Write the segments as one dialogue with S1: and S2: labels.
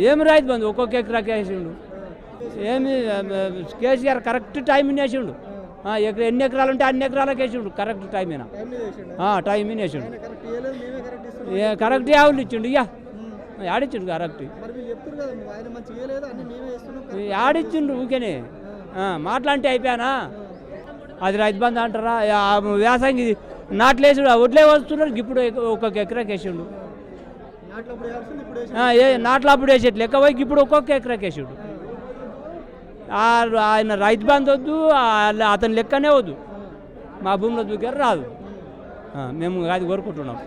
S1: ఏమి రైతు బంధు ఒక్కొక్క ఎకరాకి వేసిండు. ఏమి కేసీఆర్ కరెక్ట్ టైం వేసిండు. ఎన్ని ఎకరాలు ఉంటే అన్ని ఎకరాలకు వేసిండు కరెక్ట్ టైం అయినా టైం వేసిండు. కరెక్ట్ యావులు ఇచ్చిండు. ఇక ఆడిచ్చిండు కరెక్ట్ ఆడిచ్చిండు. ఊకేనే మాట్లాంటి అయిపోయానా అది రైతు బంధు అంటారా? వ్యవసాయం నాట్లేసి ఒడ్లే వస్తున్నారు. ఇప్పుడు ఒక్కొక్క ఎకరాకి వేసిండు. నాట్లు అప్పుడు వేసేట్లు లెక్క పోయి ఇప్పుడు ఒక్కొక్క ఎకరాకి వేసిండు. ఆయన రైతు బంధు వద్దు, అతని లెక్కనే వద్దు. మా భూమిలో దూకారు రాదు. మేము అది కోరుకుంటున్నాం.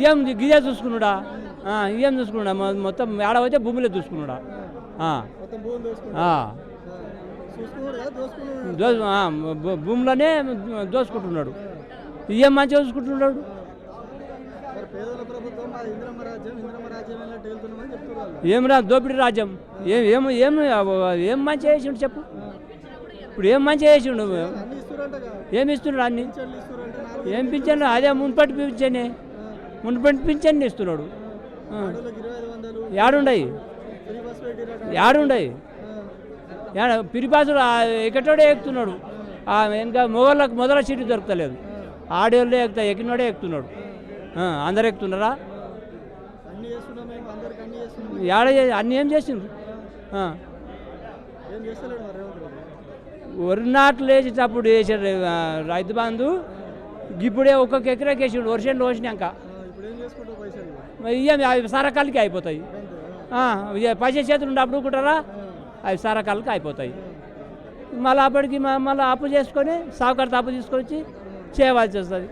S1: ఏం గిదే చూసుకున్నాడా? ఏం చూసుకున్నాడా? మొత్తం ఏడవైతే భూమిలో చూసుకున్నాడా? భూమిలోనే దోసుకుంటున్నాడు. ఏం మంచిగా చూసుకుంటున్నాడు. ఏం రా దోపిడీ రాజ్యం. ఏం ఏం ఏం ఏం మంచిగా చేసిండు చెప్పు. ఇప్పుడు ఏం మంచిగా చేసిండు? ఏమి ఇస్తున్నాడు? అన్ని ఏం పింఛన్? అదే మున్పట్టి పింఛనే. మున్పట్టి పింఛన్ ఇస్తున్నాడు. ఏడుండయి పిరిపాసులు ఎక్కటోడే ఎక్కుతున్నాడు. ఇంకా మొగళ్ళకు మొదల సీటు దొరకలేదు. ఆడోళ్ళే ఎక్కుతాయి, ఎక్కినోడే ఎక్కుతున్నాడు. అందరు ఎక్కుతున్నారా? అన్నీ ఏం చేసిండ్రు? వరి నాట్లు వేసేటప్పుడు వేసాడు రైతు బంధు. ఇప్పుడే ఒక్కొక్క ఎకరాకి వేసాడు. వర్షంలో వచ్చినాక ఇవి సరకాలకి అయిపోతాయి. పైసా చేతులు ఉండి అప్పుడుకుంటారా? అవి సరకాలకి అయిపోతాయి. మళ్ళీ అప్పటికి మళ్ళీ అప్పు చేసుకొని సాగుకారితో అప్పు తీసుకొని వచ్చి చేయవలసి వస్తుంది.